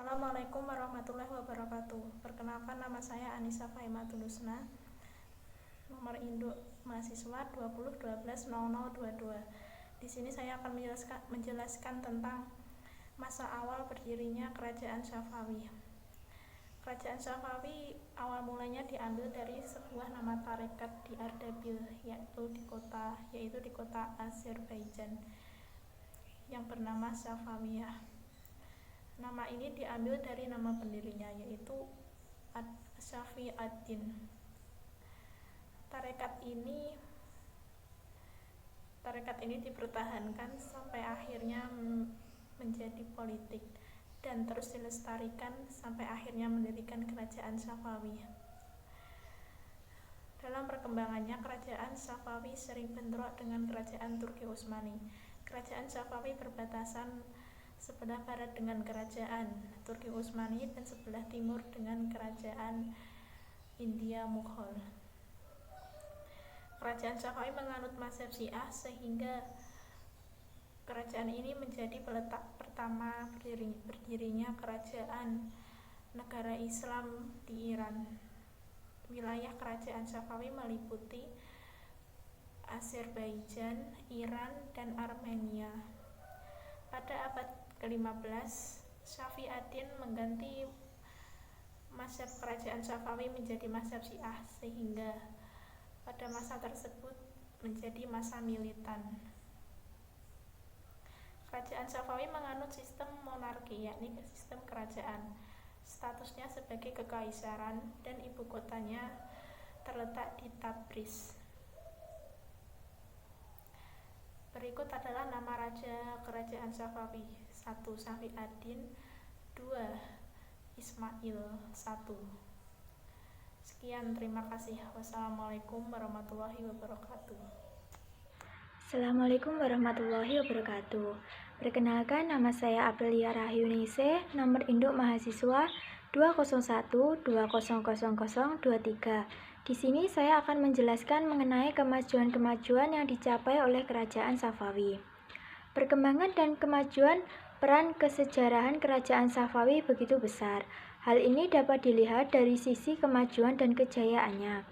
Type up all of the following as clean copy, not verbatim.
Assalamualaikum warahmatullahi wabarakatuh. Perkenalkan, nama saya Anissa Faimatun Husna. Nomor induk mahasiswa 20120022. Di sini saya akan menjelaskan tentang masa awal berdirinya Kerajaan Safawi. Kerajaan Safawi awal mulanya diambil dari sebuah nama tarekat di Ardabil, yaitu di kota Azerbaijan yang bernama Safawiyah. Nama ini diambil dari nama pendirinya, yaitu Safi ad-Din. Tarekat ini dipertahankan sampai akhirnya menjadi politik dan terus dilestarikan sampai akhirnya mendirikan Kerajaan Safawi. Dalam perkembangannya, Kerajaan Safawi sering bentrok dengan Kerajaan Turki Utsmani. Kerajaan Safawi berbatasan sebelah barat dengan Kerajaan Turki Utsmani dan sebelah timur dengan Kerajaan India Mughal. Kerajaan Safawi menganut mazhab Syiah sehingga kerajaan ini menjadi peletak pertama berdirinya kerajaan negara Islam di Iran. Wilayah Kerajaan Safawi meliputi Azerbaijan, Iran, dan Armenia. Pada abad ke-15, Safi ad-Din mengganti mazhab kerajaan Safawi menjadi mazhab Syiah sehingga pada masa tersebut menjadi masa militan. Kerajaan Safawi menganut sistem monarki, yakni sistem kerajaan. Statusnya sebagai kekaisaran dan ibu kotanya terletak di Tabriz. Berikut adalah nama raja kerajaan Safawi: 1. Safi ad-Din, 2. Ismail 1. Sekian, terima kasih. Wassalamualaikum warahmatullahi wabarakatuh. Assalamualaikum warahmatullahi wabarakatuh. Perkenalkan, nama saya Aprilia Rahyunise, nomor induk mahasiswa 201200023. Di sini saya akan menjelaskan mengenai kemajuan-kemajuan yang dicapai oleh Kerajaan Safawi. Perkembangan dan kemajuan peran kesejarahan Kerajaan Safawi begitu besar. Hal ini dapat dilihat dari sisi kemajuan dan kejayaannya.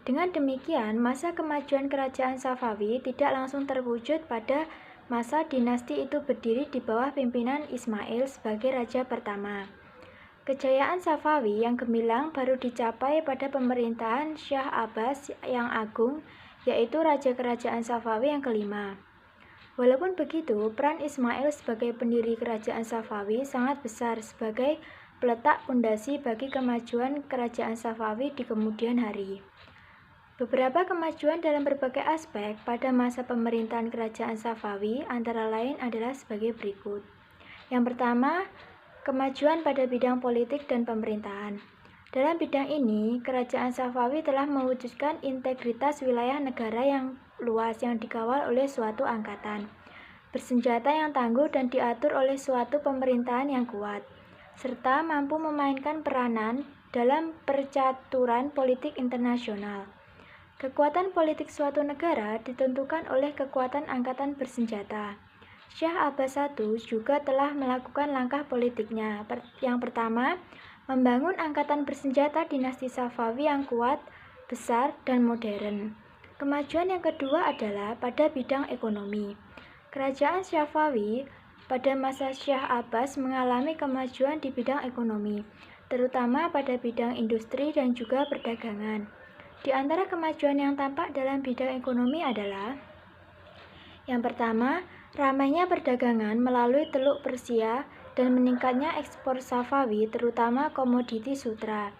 Dengan demikian, masa kemajuan Kerajaan Safawi tidak langsung terwujud pada masa dinasti itu berdiri di bawah pimpinan Ismail sebagai raja pertama. Kejayaan Safawi yang gemilang baru dicapai pada pemerintahan Syah Abbas yang agung, yaitu Raja Kerajaan Safawi yang kelima. Walaupun begitu, peran Ismail sebagai pendiri Kerajaan Safawi sangat besar sebagai peletak pondasi bagi kemajuan Kerajaan Safawi di kemudian hari. Beberapa kemajuan dalam berbagai aspek pada masa pemerintahan Kerajaan Safawi antara lain adalah sebagai berikut. Yang pertama, kemajuan pada bidang politik dan pemerintahan. Dalam bidang ini, Kerajaan Safawi telah mewujudkan integritas wilayah negara yang luas yang dikawal oleh suatu angkatan bersenjata yang tangguh dan diatur oleh suatu pemerintahan yang kuat, serta mampu memainkan peranan dalam percaturan politik internasional. Kekuatan politik suatu negara ditentukan oleh kekuatan angkatan bersenjata. Syah Abbas I juga telah melakukan langkah politiknya. Yang pertama, membangun angkatan bersenjata dinasti Safawi yang kuat, besar, dan modern. Kemajuan yang kedua adalah pada bidang ekonomi. Kerajaan Safawi pada masa Syah Abbas mengalami kemajuan di bidang ekonomi, terutama pada bidang industri dan juga perdagangan. Di antara kemajuan yang tampak dalam bidang ekonomi adalah: yang pertama, ramainya perdagangan melalui Teluk Persia dan meningkatnya ekspor Safawi, terutama komoditi sutra.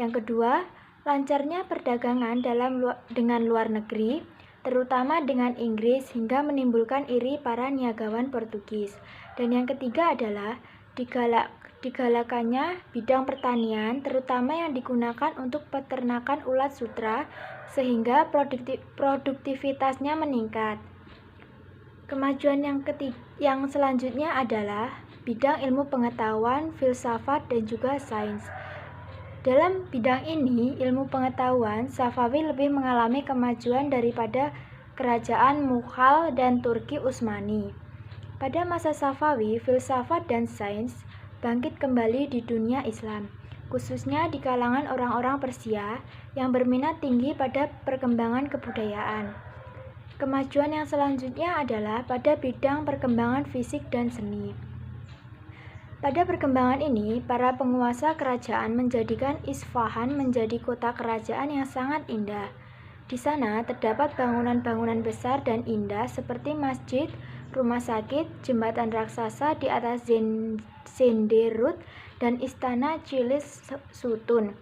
Yang kedua, lancarnya perdagangan dengan luar negeri, terutama dengan Inggris, hingga menimbulkan iri para niagawan Portugis. Dan yang ketiga adalah digalakannya bidang pertanian, terutama yang digunakan untuk peternakan ulat sutra, sehingga produktivitasnya meningkat. Kemajuan yang selanjutnya adalah bidang ilmu pengetahuan, filsafat, dan juga sains. Dalam bidang ini, ilmu pengetahuan, Safawi lebih mengalami kemajuan daripada kerajaan Mughal dan Turki Utsmani. Pada masa Safawi, filsafat dan sains bangkit kembali di dunia Islam, khususnya di kalangan orang-orang Persia yang berminat tinggi pada perkembangan kebudayaan. Kemajuan yang selanjutnya adalah pada bidang perkembangan fisik dan seni. Pada perkembangan ini, para penguasa kerajaan menjadikan Isfahan menjadi kota kerajaan yang sangat indah. Di sana terdapat bangunan-bangunan besar dan indah seperti masjid, rumah sakit, jembatan raksasa di atas Zenderut, dan istana Cilis Sutun.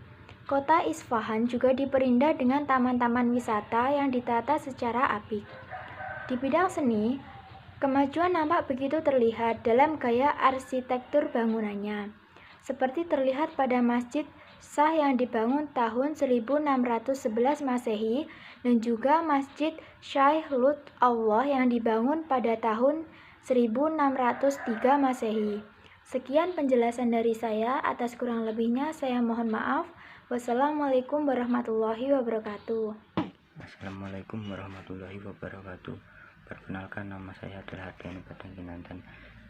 Kota Isfahan juga diperindah dengan taman-taman wisata yang ditata secara apik. Di bidang seni, kemajuan nampak begitu terlihat dalam gaya arsitektur bangunannya, seperti terlihat pada Masjid Shah yang dibangun tahun 1611 Masehi dan juga Masjid Syaikh Lut Allah yang dibangun pada tahun 1603 Masehi. Sekian penjelasan dari saya, atas kurang lebihnya saya mohon maaf. Wassalamualaikum warahmatullahi wabarakatuh. Assalamualaikum warahmatullahi wabarakatuh. Perkenalkan, nama saya adalah Ardiani Padangkinantan.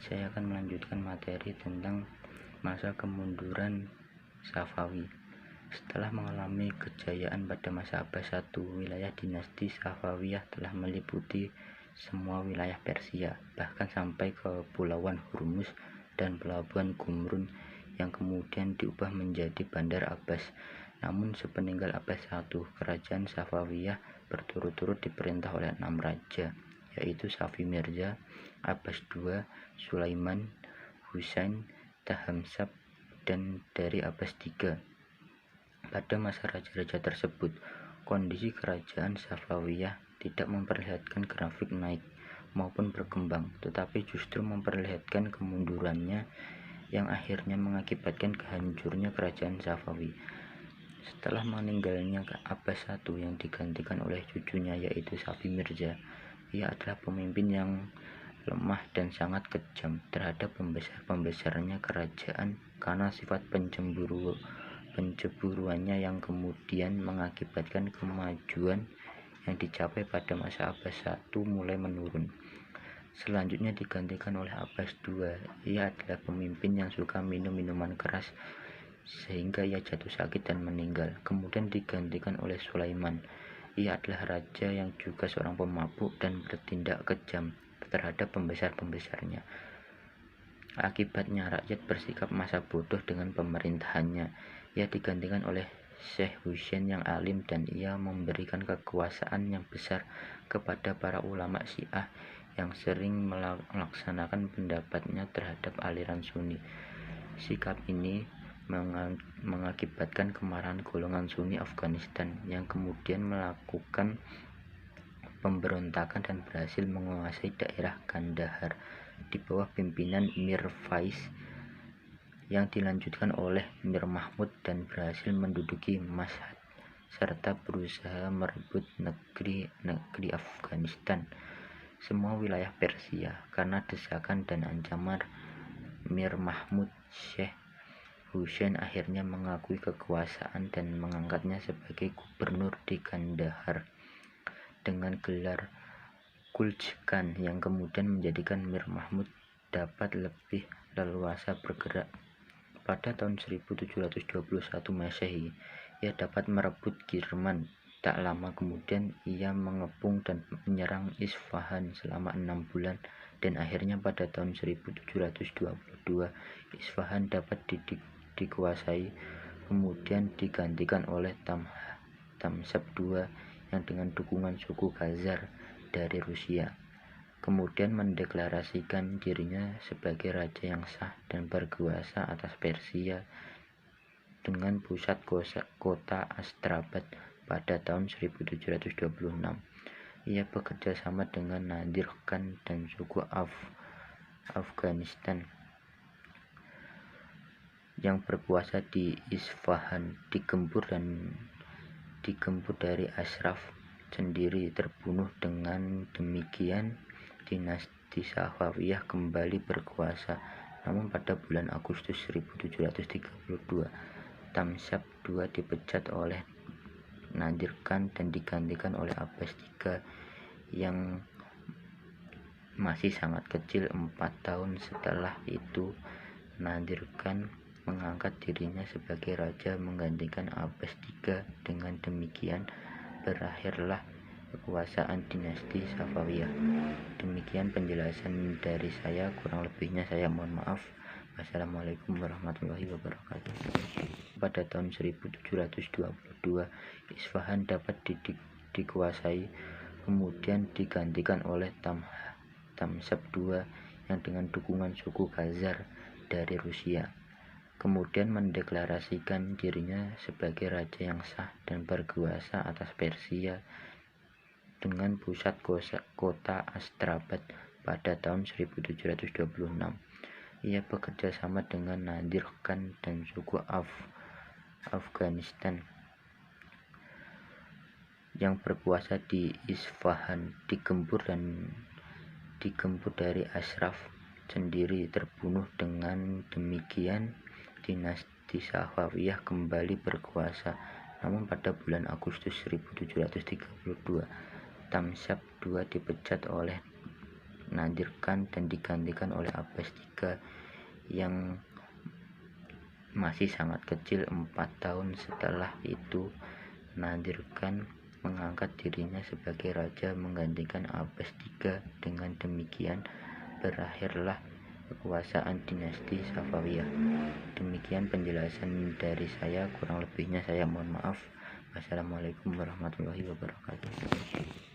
Saya akan melanjutkan materi tentang masa kemunduran Safawi. Setelah mengalami kejayaan pada masa Abbas I, wilayah dinasti Safawiyah telah meliputi semua wilayah Persia, bahkan sampai ke Pulauan Hormuz dan Pelabuhan Gumrun yang kemudian diubah menjadi Bandar Abbas. Namun sepeninggal Abbas I, kerajaan Safawiyah berturut-turut diperintah oleh 6 raja, yaitu Safi Mirza, Abbas II, Sulaiman, Husain, Tahamsab, dan dari Abbas III. Pada masa raja-raja tersebut, kondisi kerajaan Safawiyah tidak memperlihatkan grafik naik maupun berkembang, tetapi justru memperlihatkan kemundurannya yang akhirnya mengakibatkan kehancurnya kerajaan Safawi. Setelah meninggalnya Abbas I yang digantikan oleh cucunya yaitu Safi Mirza, ia adalah pemimpin yang lemah dan sangat kejam terhadap pembesar-pembesarnya kerajaan karena sifat pencemburuannya yang kemudian mengakibatkan kemajuan yang dicapai pada masa Abbas I mulai menurun. Selanjutnya digantikan oleh Abbas II. Ia adalah pemimpin yang suka minum minuman keras sehingga ia jatuh sakit dan meninggal. Kemudian digantikan oleh Sulaiman. Ia adalah raja yang juga seorang pemabuk dan bertindak kejam terhadap pembesar-pembesarnya. Akibatnya rakyat bersikap masa bodoh dengan pemerintahannya. Ia digantikan oleh Syekh Husain yang alim dan ia memberikan kekuasaan yang besar kepada para ulama Syiah yang sering melaksanakan pendapatnya terhadap aliran Sunni. Sikap ini mengakibatkan kemarahan golongan Sunni Afghanistan yang kemudian melakukan pemberontakan dan berhasil menguasai daerah Kandahar di bawah pimpinan Mir Faiz, yang dilanjutkan oleh Mir Mahmud dan berhasil menduduki Mashhad serta berusaha merebut negeri Afghanistan, semua wilayah Persia. Karena desakan dan ancaman Mir Mahmud, Syekh Husain akhirnya mengakui kekuasaan dan mengangkatnya sebagai gubernur di Kandahar dengan gelar Kulj Khan, yang kemudian menjadikan Mir Mahmud dapat lebih leluasa bergerak. Pada tahun 1721 Masehi, ia dapat merebut Kirman. Tak lama kemudian ia mengepung dan menyerang Isfahan selama 6 bulan dan akhirnya pada tahun 1722 Isfahan dapat dikuasai, kemudian digantikan oleh Tamsab II yang dengan dukungan suku Khazar dari Rusia kemudian mendeklarasikan dirinya sebagai raja yang sah dan berkuasa atas Persia dengan pusat kota Astrabad pada tahun 1726. Ia bekerja sama dengan Nadir Khan dan suku Afghanistan yang berkuasa di Isfahan, digempur dari Ashraf sendiri terbunuh. Dengan demikian dinasti Safawiyah kembali berkuasa. Namun pada bulan Agustus 1732 Tamsab II dipecat oleh Nadir Khan dan digantikan oleh Abbas III yang masih sangat kecil. 4 tahun setelah itu Nadir Khan mengangkat dirinya sebagai raja menggantikan Abbas III. Dengan demikian berakhirlah kekuasaan dinasti Safawiyah. Demikian penjelasan dari saya, kurang lebihnya saya mohon maaf. Wassalamualaikum warahmatullahi wabarakatuh. Pada tahun 1722 Isfahan dapat dikuasai, kemudian digantikan oleh Tamsab II yang dengan dukungan suku Khazar dari Rusia kemudian mendeklarasikan dirinya sebagai raja yang sah dan berkuasa atas Persia dengan pusat kota Astrabad pada tahun 1726. Ia bekerja sama dengan Nadir Khan dan suku Afghanistan yang berkuasa di Isfahan, digempur dari Ashraf sendiri terbunuh. Dengan demikian dinasti Safawiyah kembali berkuasa. Namun pada bulan Agustus 1732 Tamsab II dipecat oleh Nadir Khan dan digantikan oleh Abbas III yang masih sangat kecil. 4 tahun setelah itu Nadir Khan mengangkat dirinya sebagai raja menggantikan Abbas III. Dengan demikian berakhirlah kekuasaan dinasti Safawiyah. Demikian penjelasan dari saya, kurang lebihnya saya mohon maaf. Wassalamualaikum warahmatullahi wabarakatuh.